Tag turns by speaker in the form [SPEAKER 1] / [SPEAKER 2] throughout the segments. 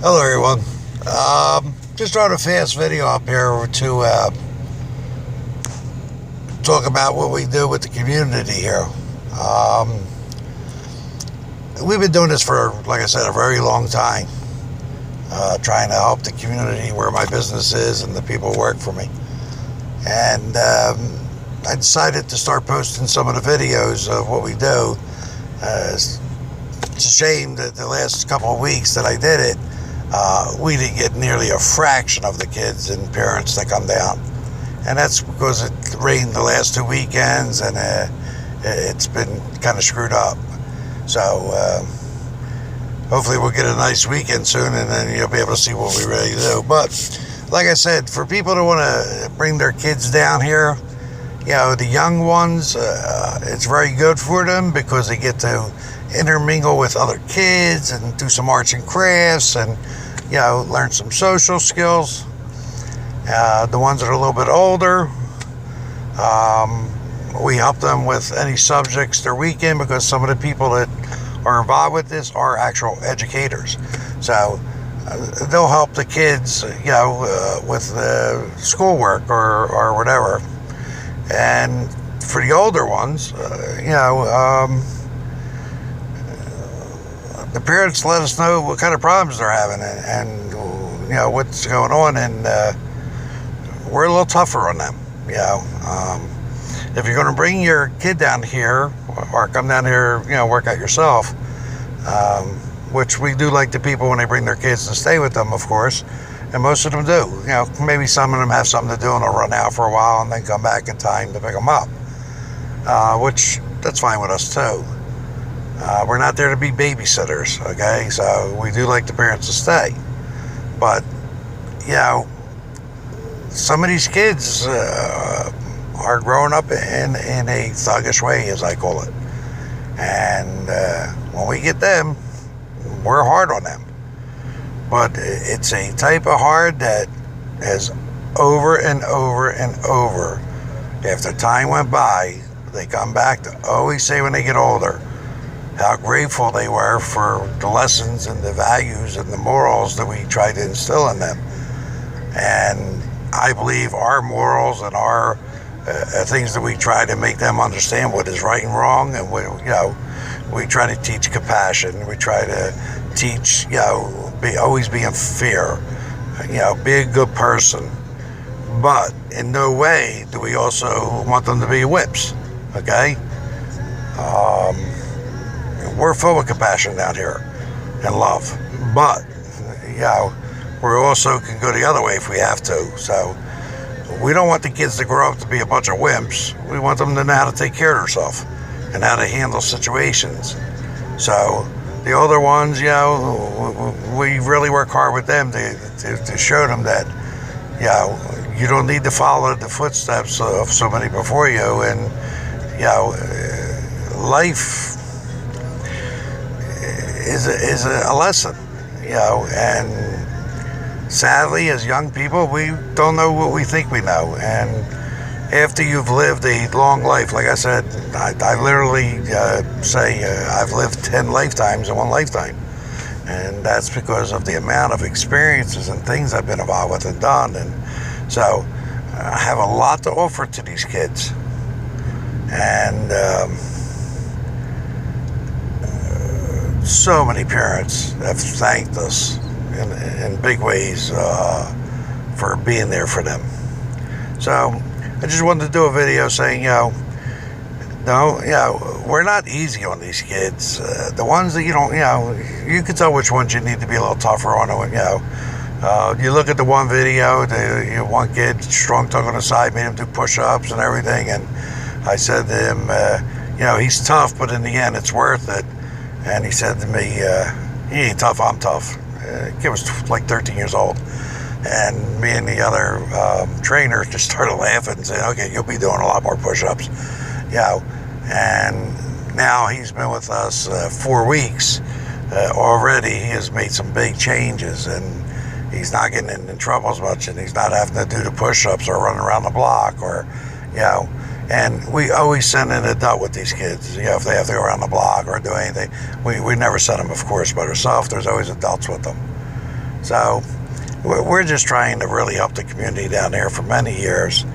[SPEAKER 1] Hello, everyone. Just throwing a fast video up here to talk about what we do with the community here. Um, we've been doing this for, like I said, a very long time, trying to help the community where my business is and the people who work for me. And I decided to start posting some of the videos of what we do. It's a shame that the last couple of weeks that I did it, we didn't get nearly a fraction of the kids and parents that come down. And that's because it rained the last 2 weekends and it's been kind of screwed up. So hopefully we'll get a nice weekend soon and then you'll be able to see what we really do. But like I said, for people that want to bring their kids down here, the young ones, it's very good for them because they get to intermingle with other kids and do some arts and crafts and learn some social skills. The ones that are a little bit older, we help them with any subjects they're weak in because some of the people that are involved with this are actual educators. So they'll help the kids, with schoolwork or whatever. And for the older ones, the parents let us know what kind of problems they're having and what's going on, and we're a little tougher on them. If you're going to bring your kid down here or come down here, work out yourself, which we do like the people when they bring their kids and stay with them, of course, and most of them do. Maybe some of them have something to do and they'll run out for a while and then come back in time to pick them up, which that's fine with us too. We're not there to be babysitters, okay? So we do like the parents to stay. But, some of these kids are growing up in a thuggish way, as I call it. And when we get them, we're hard on them. But it's a type of hard that has over and over and over, after time went by, they come back to always say when they get older, how grateful they were for the lessons and the values and the morals that we tried to instill in them. And I believe our morals and our things that we try to make them understand what is right and wrong, and we try to teach compassion. We try to teach, always being fair, be a good person. But in no way do we also want them to be whips, okay? We're full of compassion down here and love, but we also can go the other way if we have to. So we don't want the kids to grow up to be a bunch of wimps. We want them to know how to take care of themselves and how to handle situations. So the older ones, we really work hard with them to show them that you don't need to follow the footsteps of somebody before you, and life is a lesson, and sadly, as young people, we don't know what we think we know. And after you've lived a long life, like I said, I literally say I've lived 10 lifetimes in one lifetime. And that's because of the amount of experiences and things I've been involved with and done. And so I have a lot to offer to these kids. And so many parents have thanked us in big ways for being there for them. So I just wanted to do a video saying, we're not easy on these kids. The ones that you can tell which ones you need to be a little tougher on. You look at the one video, one kid, strong tongue on the side, made him do push-ups and everything. And I said to him, he's tough, but in the end, it's worth it. And he said to me, he ain't tough, I'm tough. Kid was like 13 years old. And me and the other trainer just started laughing and saying, okay, you'll be doing a lot more push-ups. And now he's been with us 4 weeks. Already he has made some big changes, and he's not getting in trouble as much, and he's not having to do the push-ups or run around the block or, and we always send an adult with these kids, if they have to go around the block or do anything. We never send them, of course, by ourselves. There's always adults with them. So we're just trying to really help the community down there for many years.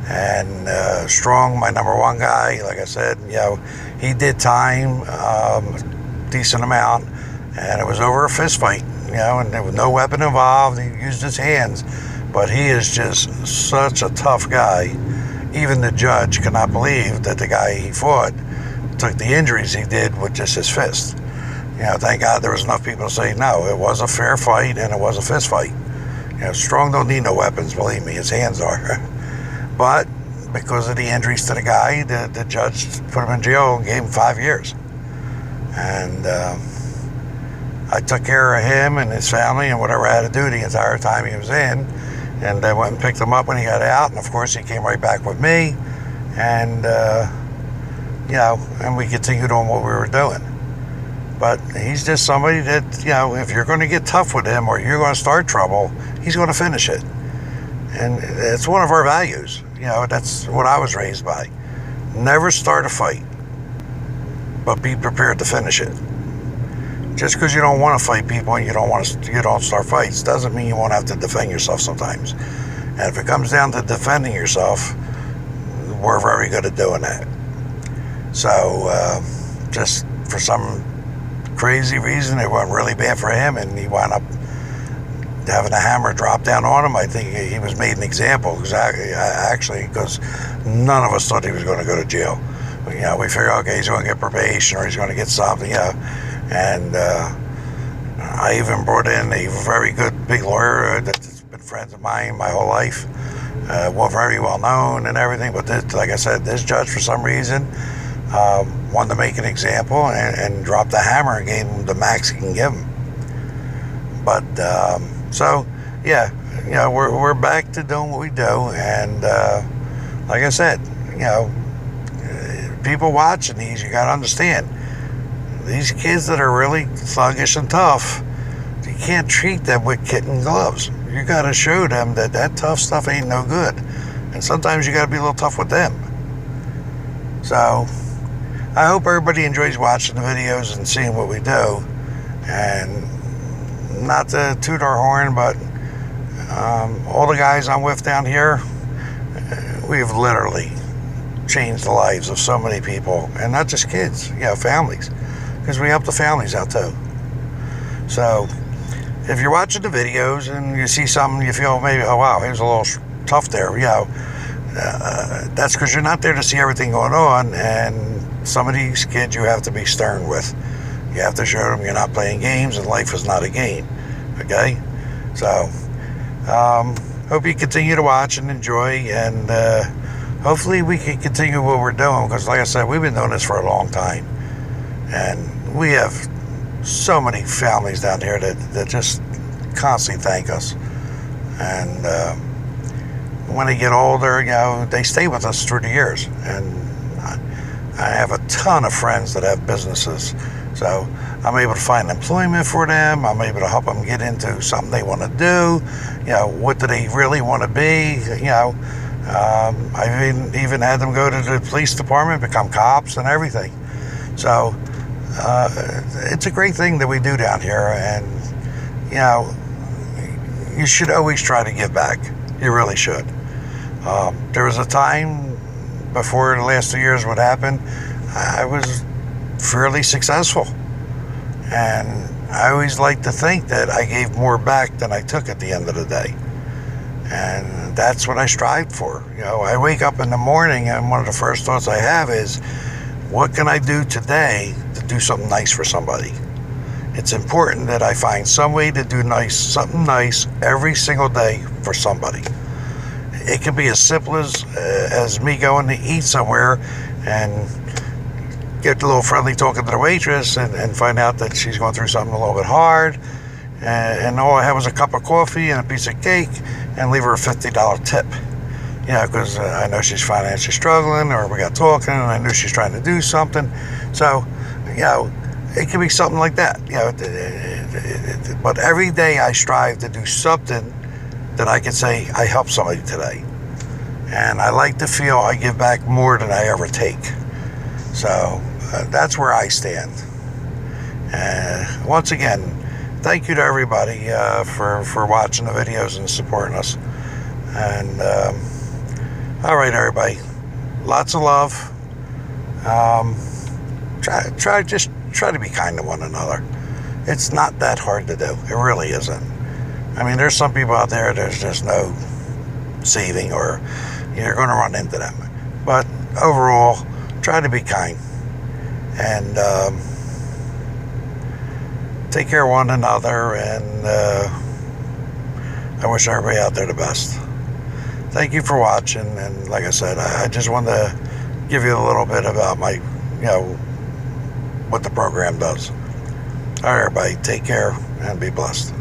[SPEAKER 1] And Strong, my number one guy, like I said, he did time, decent amount, and it was over a fist fight, and there was no weapon involved. He used his hands, but he is just such a tough guy. Even the judge could not believe that the guy he fought took the injuries he did with just his fist. Thank God there was enough people to say, no, it was a fair fight and it was a fist fight. Strong don't need no weapons, believe me, his hands are. But because of the injuries to the guy, the judge put him in jail and gave him 5 years. And I took care of him and his family and whatever I had to do the entire time he was in. And I went and picked him up when he got out. And of course, he came right back with me. And, and we continued on what we were doing. But he's just somebody that, if you're going to get tough with him or you're going to start trouble, he's going to finish it. And it's one of our values. That's what I was raised by. Never start a fight, but be prepared to finish it. Just because you don't want to fight people and you don't start fights doesn't mean you won't have to defend yourself sometimes. And if it comes down to defending yourself, we're very good at doing that. So just for some crazy reason, it went really bad for him, and he wound up having a hammer drop down on him. I think he was made an example, actually, because none of us thought he was going to go to jail. We figured, okay, he's going to get probation or he's going to get something, And I even brought in a very good big lawyer that's been friends of mine my whole life, very well known and everything. But like I said, this judge, for some reason, wanted to make an example and dropped the hammer and gave him the max he can give him. But we're back to doing what we do. And like I said, people watching these, you got to understand, these kids that are really thuggish and tough, you can't treat them with kitten gloves. You got to show them that tough stuff ain't no good. And sometimes you got to be a little tough with them. So I hope everybody enjoys watching the videos and seeing what we do. And not to toot our horn, but all the guys I'm with down here, we've literally changed the lives of so many people. And not just kids, families. Because we help the families out too. So if you're watching the videos and you see something, you feel maybe, oh wow, he was a little tough there, that's because you're not there to see everything going on. And some of these kids you have to be stern with. You have to show them you're not playing games and life is not a game. Okay? So hope you continue to watch and enjoy, and hopefully we can continue what we're doing, because like I said, we've been doing this for a long time. And we have so many families down here that just constantly thank us. And when they get older, they stay with us through the years. And I have a ton of friends that have businesses. So I'm able to find employment for them. I'm able to help them get into something they want to do. What do they really want to be? I've even had them go to the police department, become cops and everything. So it's a great thing that we do down here, and you should always try to give back. You really should. There was a time before the last 2 years what happened, I was fairly successful, and I always like to think that I gave more back than I took at the end of the day. And that's what I strive for. I wake up in the morning and one of the first thoughts I have is, what can I do today to do something nice for somebody? It's important that I find some way to do something nice every single day for somebody. It can be as simple as me going to eat somewhere and get a little friendly talking to the waitress and find out that she's going through something a little bit hard. And all I had was a cup of coffee and a piece of cake, and leave her a $50 tip. Because I know she's financially struggling, or we got talking and I knew she's trying to do something. So, it can be something like that. But every day I strive to do something that I can say I helped somebody today. And I like to feel I give back more than I ever take. So that's where I stand. Once again, thank you to everybody for watching the videos and supporting us. And all right, everybody, lots of love. Just try to be kind to one another. It's not that hard to do. It really isn't. I mean, there's some people out there, there's just no saving, or you're going to run into them. But overall, try to be kind. And take care of one another. And I wish everybody out there the best. Thank you for watching. And like I said, I just wanted to give you a little bit about my, what the program does. All right, everybody, take care and be blessed.